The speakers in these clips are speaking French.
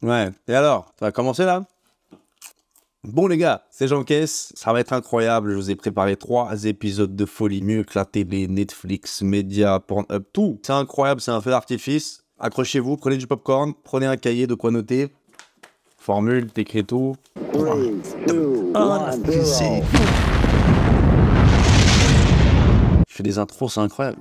Ouais. Et alors, ça va commencer là? Bon les gars, c'est Jean-Caisse, ça va être incroyable, je vous ai préparé 3 épisodes de folie, mieux que la télé, Netflix, médias, Pornhub, tout. C'est incroyable, c'est un feu d'artifice. Accrochez-vous, prenez du popcorn, prenez un cahier de quoi noter. Formule, t'écris tout. 3, 2, 1, 0. Je fais des intros, c'est incroyable.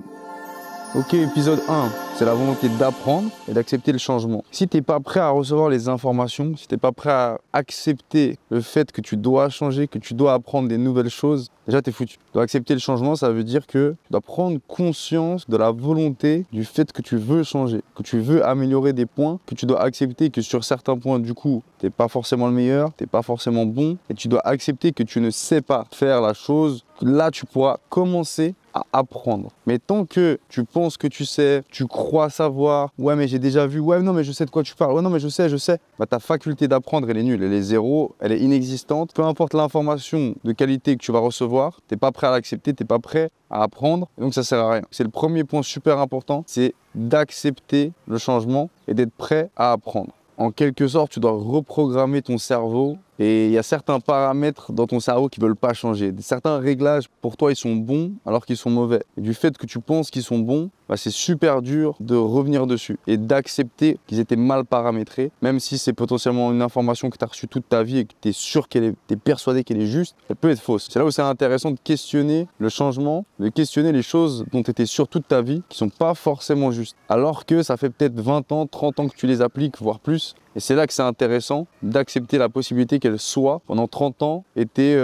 Ok, épisode 1, c'est la volonté d'apprendre et d'accepter le changement. Si t'es pas prêt à recevoir les informations, si t'es pas prêt à accepter le fait que tu dois changer, que tu dois apprendre des nouvelles choses, déjà t'es foutu. Tu dois accepter le changement, ça veut dire que tu dois prendre conscience de la volonté du fait que tu veux changer, que tu veux améliorer des points, que tu dois accepter que sur certains points, du coup, t'es pas forcément le meilleur, t'es pas forcément bon, et tu dois accepter que tu ne sais pas faire la chose. Là, tu pourras commencer à apprendre. Mais tant que tu penses que tu sais, tu crois savoir, ouais mais j'ai déjà vu, ouais non mais je sais de quoi tu parles, ouais non mais je sais, bah ta faculté d'apprendre elle est nulle, elle est zéro, elle est inexistante. Peu importe l'information de qualité que tu vas recevoir, t'es pas prêt à l'accepter, t'es pas prêt à apprendre, et donc ça sert à rien. C'est le premier point super important, c'est d'accepter le changement et d'être prêt à apprendre. En quelque sorte, tu dois reprogrammer ton cerveau et il y a certains paramètres dans ton cerveau qui ne veulent pas changer. Certains réglages, pour toi, ils sont bons alors qu'ils sont mauvais. Et du fait que tu penses qu'ils sont bons, bah, c'est super dur de revenir dessus et d'accepter qu'ils étaient mal paramétrés, même si c'est potentiellement une information que tu as reçue toute ta vie et que tu es sûr tu es persuadé qu'elle est juste, elle peut être fausse. C'est là où c'est intéressant de questionner le changement, de questionner les choses dont tu étais sûr toute ta vie qui ne sont pas forcément justes. Alors que ça fait peut-être 20 ans, 30 ans que tu les appliques, voire plus. Et c'est là que c'est intéressant d'accepter la possibilité qu'elle soit, pendant 30 ans, était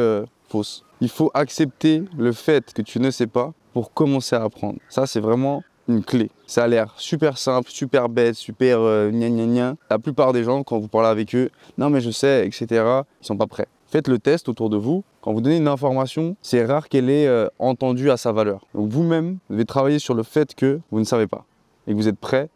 fausse. Il faut accepter le fait que tu ne sais pas pour commencer à apprendre. Ça, c'est vraiment une clé. Ça a l'air super simple, super bête, super gna gna gna. La plupart des gens, quand vous parlez avec eux, non mais je sais, etc., ils sont pas prêts. Faites le test autour de vous. Quand vous donnez une information, c'est rare qu'elle ait entendue à sa valeur. Donc vous-même, vous devez travailler sur le fait que vous ne savez pas et que vous êtes prêt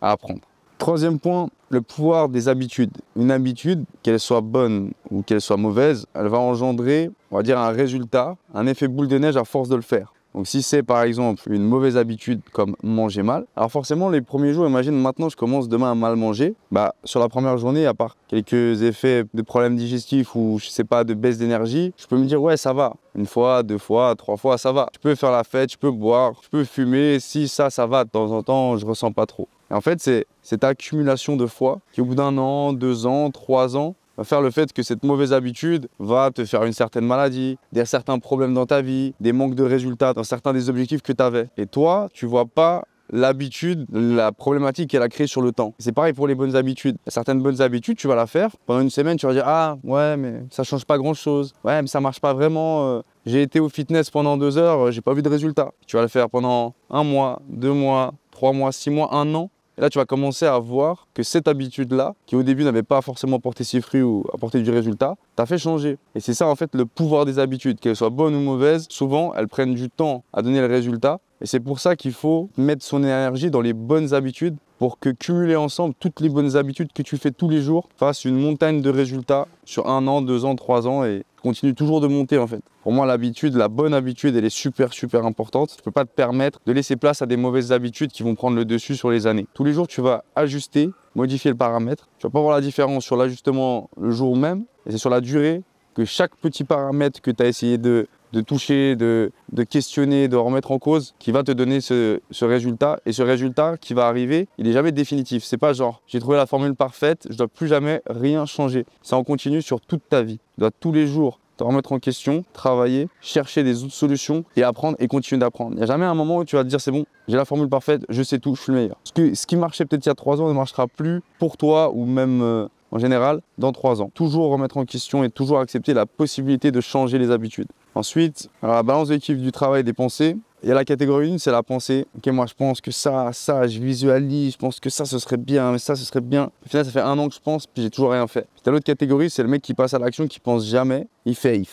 à apprendre. Troisième point, le pouvoir des habitudes. Une habitude, qu'elle soit bonne ou qu'elle soit mauvaise, elle va engendrer, on va dire, un résultat, un effet boule de neige à force de le faire. Donc si c'est par exemple une mauvaise habitude comme manger mal, alors forcément les premiers jours, imagine maintenant je commence demain à mal manger, bah sur la première journée, à part quelques effets de problèmes digestifs ou je sais pas de baisse d'énergie, je peux me dire ouais ça va. Une fois, 2 fois, 3 fois, ça va. Je peux faire la fête, je peux boire, je peux fumer, si ça va de temps en temps, je ressens pas trop. Et en fait c'est cette accumulation de fois qui au bout d'un an, 2 ans, 3 ans, va faire le fait que cette mauvaise habitude va te faire une certaine maladie, des certains problèmes dans ta vie, des manques de résultats dans certains des objectifs que tu avais. Et toi, tu vois pas l'habitude, la problématique qu'elle a créée sur le temps. C'est pareil pour les bonnes habitudes. Certaines bonnes habitudes, tu vas la faire. Pendant une semaine, tu vas dire « Ah, ouais, mais ça change pas grand-chose. Ouais, mais ça marche pas vraiment. J'ai été au fitness pendant 2 heures, j'ai pas vu de résultat. » Tu vas le faire pendant 1 mois, 2 mois, 3 mois, 6 mois, 1 an. Et là, tu vas commencer à voir que cette habitude-là, qui au début n'avait pas forcément porté ses fruits ou apporté du résultat, t'a fait changer. Et c'est ça en fait le pouvoir des habitudes, qu'elles soient bonnes ou mauvaises, souvent elles prennent du temps à donner le résultat. Et c'est pour ça qu'il faut mettre son énergie dans les bonnes habitudes pour que cumuler ensemble toutes les bonnes habitudes que tu fais tous les jours fassent une montagne de résultats sur 1 an, 2 ans, 3 ans et continue toujours de monter en fait. Pour moi, l'habitude, la bonne habitude, elle est super importante. Tu ne peux pas te permettre de laisser place à des mauvaises habitudes qui vont prendre le dessus sur les années. Tous les jours, tu vas ajuster, modifier le paramètre. Tu vas pas voir la différence sur l'ajustement le jour même, et c'est sur la durée que chaque petit paramètre que tu as essayé de toucher, de questionner, de remettre en cause, qui va te donner ce résultat. Et ce résultat qui va arriver, il n'est jamais définitif. C'est pas genre, j'ai trouvé la formule parfaite, je ne dois plus jamais rien changer. Ça en continue sur toute ta vie. Tu dois tous les jours te remettre en question, travailler, chercher des autres solutions et apprendre et continuer d'apprendre. Il n'y a jamais un moment où tu vas te dire c'est bon, j'ai la formule parfaite, je sais tout, je suis le meilleur. Ce qui marchait peut-être il y a 3 ans ne marchera plus pour toi ou même en général dans 3 ans. Toujours remettre en question et toujours accepter la possibilité de changer les habitudes. Ensuite, alors la balance d'équilibre du travail et des pensées. Il y a la catégorie 1, c'est la pensée. Ok, moi je pense que ça, je visualise, je pense que ça, ce serait bien, mais ça, ce serait bien. Au final, ça fait 1 an que je pense, puis j'ai toujours rien fait. Puis t'as l'autre catégorie, c'est le mec qui passe à l'action, qui pense jamais. Il fait,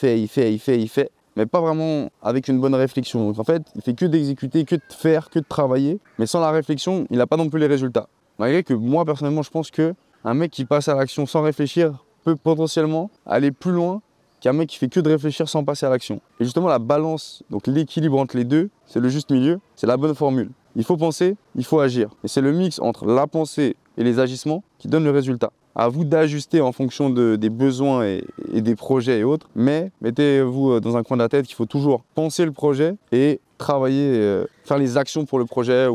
mais pas vraiment avec une bonne réflexion. Donc en fait, il fait que d'exécuter, que de faire, que de travailler, mais sans la réflexion, il n'a pas non plus les résultats. Malgré que moi, personnellement, je pense que un mec qui passe à l'action sans réfléchir peut potentiellement aller plus loin qu'un mec qui fait que de réfléchir sans passer à l'action. Et justement, la balance, donc l'équilibre entre les deux, c'est le juste milieu, c'est la bonne formule. Il faut penser, il faut agir. Et c'est le mix entre la pensée et les agissements qui donne le résultat. À vous d'ajuster en fonction des besoins et des projets et autres. Mais mettez-vous dans un coin de la tête qu'il faut toujours penser le projet et travailler, faire les actions pour le projet.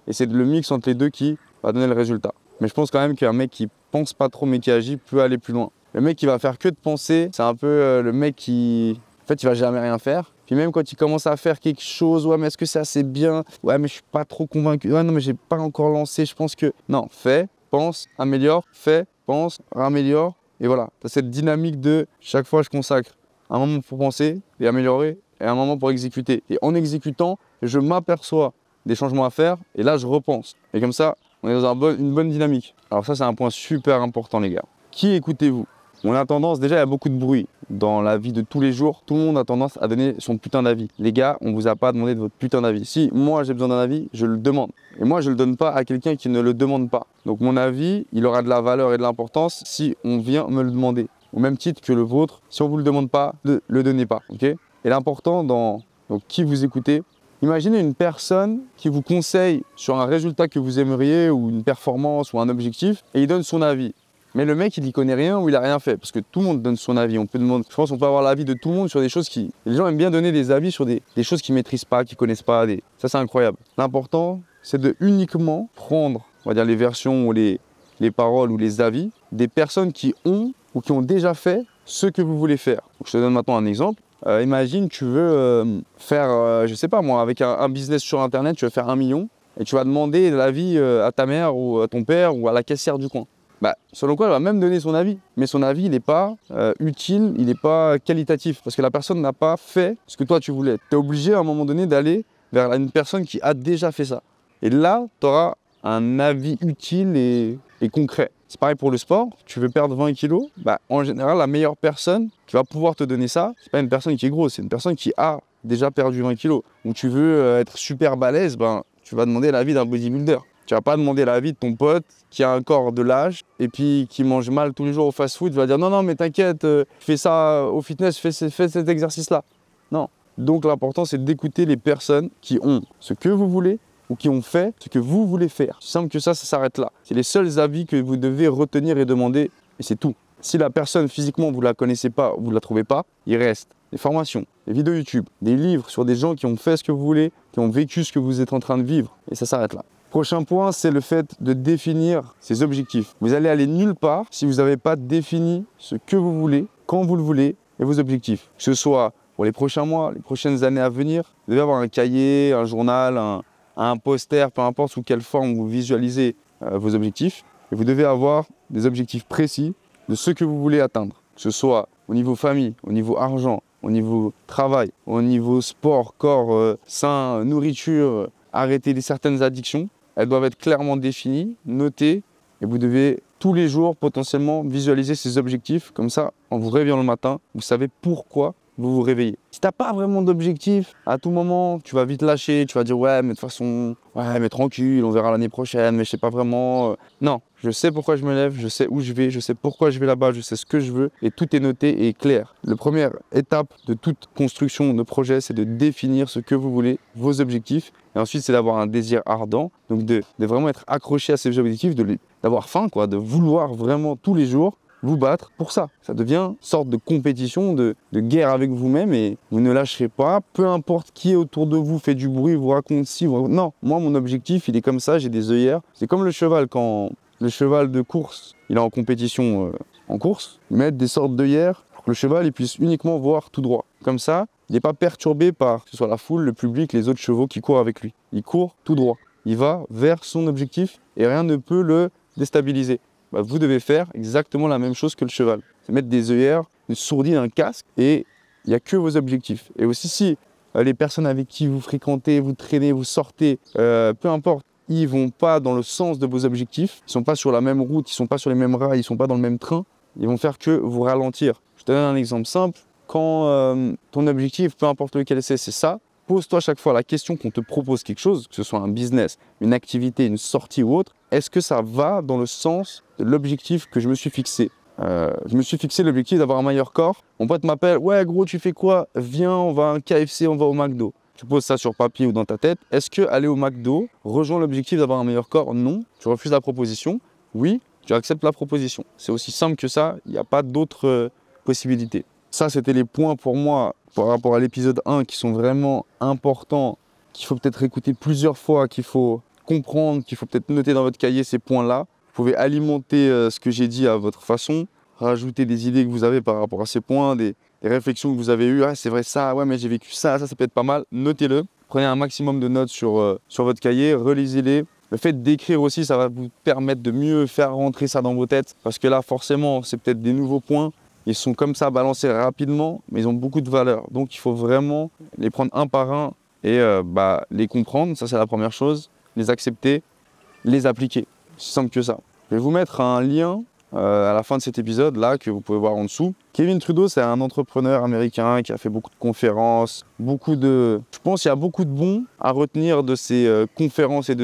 Et c'est le mix entre les deux qui va donner le résultat. Mais je pense quand même qu'un mec qui pense pas trop mais qui agit peut aller plus loin. Le mec qui va faire que de penser, c'est un peu le mec qui... En fait, il va jamais rien faire. Puis même quand il commence à faire quelque chose, ouais, mais est-ce que c'est assez bien? Ouais, mais je suis pas trop convaincu. Ouais, non, mais j'ai pas encore lancé. Je pense que... Non, fais, pense, améliore, fais, pense, améliore. Et voilà, tu as cette dynamique de chaque fois je consacre un moment pour penser et améliorer et un moment pour exécuter. Et en exécutant, je m'aperçois des changements à faire et là, je repense. Et comme ça, on est dans une bonne dynamique. Alors ça, c'est un point super important, les gars. Qui écoutez-vous? On a tendance, déjà il y a beaucoup de bruit dans la vie de tous les jours. Tout le monde a tendance à donner son putain d'avis. Les gars, on vous a pas demandé de votre putain d'avis. Si moi j'ai besoin d'un avis, je le demande. Et moi je le donne pas à quelqu'un qui ne le demande pas. Donc mon avis, il aura de la valeur et de l'importance si on vient me le demander. Au même titre que le vôtre, si on vous le demande pas, ne le donnez pas. Ok? Et l'important dans qui vous écoutez, imaginez une personne qui vous conseille sur un résultat que vous aimeriez ou une performance ou un objectif et il donne son avis. Mais le mec, il n'y connaît rien ou il n'a rien fait. Parce que tout le monde donne son avis. On peut demander, je pense qu'on peut avoir l'avis de tout le monde sur des choses qui... Les gens aiment bien donner des avis sur des choses qu'ils ne maîtrisent pas, qu'ils ne connaissent pas. Ça, c'est incroyable. L'important, c'est de uniquement prendre, on va dire, les versions ou les paroles ou les avis des personnes qui ont ou qui ont déjà fait ce que vous voulez faire. Donc, je te donne maintenant un exemple. Imagine, tu veux faire, je sais pas moi, avec un business sur Internet, tu veux faire 1 million et tu vas demander l'avis à ta mère ou à ton père ou à la caissière du coin. Bah, selon quoi elle va même donner son avis. Mais son avis, il n'est pas utile, il n'est pas qualitatif. Parce que la personne n'a pas fait ce que toi tu voulais. Tu es obligé à un moment donné d'aller vers une personne qui a déjà fait ça. Et là, tu auras un avis utile et concret. C'est pareil pour le sport. Tu veux perdre 20 kilos, bah, en général, la meilleure personne qui va pouvoir te donner ça, c'est pas une personne qui est grosse, c'est une personne qui a déjà perdu 20 kilos. Ou tu veux être super balèze, ben, tu vas demander l'avis d'un bodybuilder. Tu vas pas demander l'avis de ton pote qui a un corps de l'âge et puis qui mange mal tous les jours au fast-food. Tu vas dire non, mais t'inquiète, fais ça au fitness, fais cet exercice-là. Non. Donc l'important, c'est d'écouter les personnes qui ont ce que vous voulez ou qui ont fait ce que vous voulez faire. C'est simple que ça s'arrête là. C'est les seuls avis que vous devez retenir et demander et c'est tout. Si la personne physiquement, vous ne la connaissez pas, vous ne la trouvez pas, il reste des formations, des vidéos YouTube, des livres sur des gens qui ont fait ce que vous voulez, qui ont vécu ce que vous êtes en train de vivre et ça s'arrête là. Prochain point, c'est le fait de définir ses objectifs. Vous allez aller nulle part si vous n'avez pas défini ce que vous voulez, quand vous le voulez et vos objectifs. Que ce soit pour les prochains mois, les prochaines années à venir, vous devez avoir un cahier, un journal, un poster, peu importe sous quelle forme vous visualisez vos objectifs. Et vous devez avoir des objectifs précis de ce que vous voulez atteindre. Que ce soit au niveau famille, au niveau argent, au niveau travail, au niveau sport, corps sain, nourriture, arrêter certaines addictions. Elles doivent être clairement définies, notées, et vous devez tous les jours potentiellement visualiser ces objectifs. Comme ça, en vous réveillant le matin, vous savez pourquoi vous vous réveillez. Si tu n'as pas vraiment d'objectif, à tout moment, tu vas vite lâcher, tu vas dire ouais, mais de toute façon, ouais, mais tranquille, on verra l'année prochaine, mais je sais pas vraiment. Non, je sais pourquoi je me lève, je sais où je vais, je sais pourquoi je vais là-bas, je sais ce que je veux, et tout est noté et clair. La première étape de toute construction de projet, c'est de définir ce que vous voulez, vos objectifs, et ensuite c'est d'avoir un désir ardent, donc de vraiment être accroché à ces objectifs, d'avoir faim, quoi, de vouloir vraiment tous les jours vous battre pour ça. Ça devient une sorte de compétition, de guerre avec vous-même et vous ne lâcherez pas. Peu importe qui est autour de vous, fait du bruit, vous raconte ci, non. Moi, mon objectif, il est comme ça, j'ai des œillères. C'est comme le cheval, quand le cheval de course, il est en compétition en course, ils mettent des sortes d'œillères pour que le cheval il puisse uniquement voir tout droit. Comme ça, il n'est pas perturbé par que ce soit la foule, le public, les autres chevaux qui courent avec lui. Il court tout droit. Il va vers son objectif et rien ne peut le déstabiliser. Bah, vous devez faire exactement la même chose que le cheval. C'est mettre des œillères, une sourdine, un casque et il n'y a que vos objectifs. Et aussi si les personnes avec qui vous fréquentez, vous traînez, vous sortez, peu importe, ils ne vont pas dans le sens de vos objectifs, ils ne sont pas sur la même route, ils ne sont pas sur les mêmes rails, ils ne sont pas dans le même train, ils vont faire que vous ralentir. Je te donne un exemple simple. Quand ton objectif, peu importe lequel c'est ça, pose-toi chaque fois la question qu'on te propose quelque chose, que ce soit un business, une activité, une sortie ou autre, est-ce que ça va dans le sens de l'objectif que je me suis fixé? Je me suis fixé l'objectif d'avoir un meilleur corps. Mon pote m'appelle, ouais gros tu fais quoi? Viens, on va à un KFC, on va au McDo. Tu poses ça sur papier ou dans ta tête. Est-ce que aller au McDo rejoint l'objectif d'avoir un meilleur corps? Non. Tu refuses la proposition? Oui. tu acceptes la proposition. C'est aussi simple que ça, il n'y a pas d'autres possibilités. Ça, c'était les points pour moi par rapport à l'épisode 1 qui sont vraiment importants, qu'il faut peut-être écouter plusieurs fois, qu'il faut comprendre, qu'il faut peut-être noter dans votre cahier ces points-là. Vous pouvez alimenter ce que j'ai dit à votre façon, rajouter des idées que vous avez par rapport à ces points, des réflexions que vous avez eues. Ah, c'est vrai ça, ouais, mais j'ai vécu ça peut être pas mal. Notez-le. Prenez un maximum de notes sur votre cahier, relisez-les. Le fait d'écrire aussi, ça va vous permettre de mieux faire rentrer ça dans vos têtes. Parce que là, forcément, c'est peut-être des nouveaux points. Ils sont comme ça balancés rapidement, mais ils ont beaucoup de valeur. Donc, il faut vraiment les prendre un par un et les comprendre. Ça, c'est la première chose. Les accepter, les appliquer. C'est simple que ça. Je vais vous mettre un lien à la fin de cet épisode-là que vous pouvez voir en dessous. Kevin Trudeau, c'est un entrepreneur américain qui a fait beaucoup de conférences, Je pense qu'il y a beaucoup de bons à retenir de ses conférences et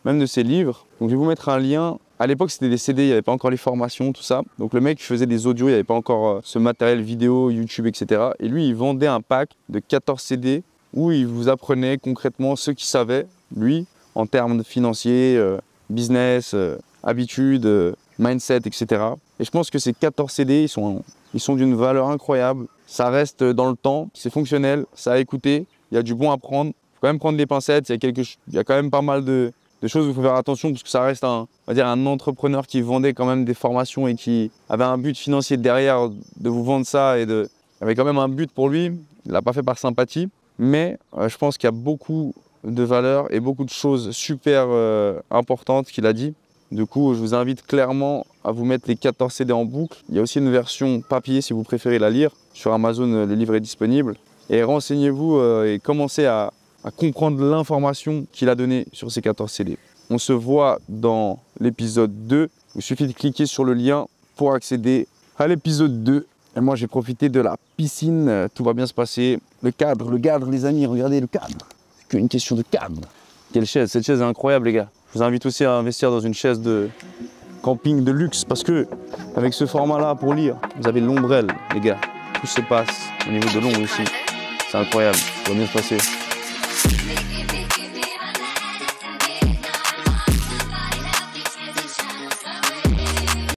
même de ses livres. Donc, je vais vous mettre un lien. À l'époque, c'était des CD, il n'y avait pas encore les formations, tout ça. Donc, le mec faisait des audios, il n'y avait pas encore ce matériel vidéo, YouTube, etc. Et lui, il vendait un pack de 14 CD où il vous apprenait concrètement ce qu'il savait, lui, en termes financiers, business, habitudes, mindset, etc. Et je pense que ces 14 CD, ils sont d'une valeur incroyable. Ça reste dans le temps, c'est fonctionnel, ça a écouté, il y a du bon à prendre. Il faut quand même prendre des pincettes, il y a quand même pas mal de choses où il faut faire attention parce que ça reste un entrepreneur qui vendait quand même des formations et qui avait un but financier derrière de vous vendre ça il avait quand même un but pour lui. Il ne l'a pas fait par sympathie, mais je pense qu'il y a beaucoup de valeurs et beaucoup de choses super importantes qu'il a dit. Du coup, je vous invite clairement à vous mettre les 14 CD en boucle. Il y a aussi une version papier si vous préférez la lire. Sur Amazon, le livre est disponible. Et renseignez-vous et commencez à comprendre l'information qu'il a donnée sur ces 14 CD. On se voit dans l'épisode 2. Il suffit de cliquer sur le lien pour accéder à l'épisode 2. Et moi, j'ai profité de la piscine. Tout va bien se passer. Le cadre, les amis, regardez le cadre. C'est qu'une question de cadre. Quelle chaise? Cette chaise est incroyable, les gars. Je vous invite aussi à investir dans une chaise de camping de luxe parce que avec ce format-là pour lire, vous avez l'ombrelle, les gars. Tout se passe au niveau de l'ombre ici. C'est incroyable. Ça va bien se passer.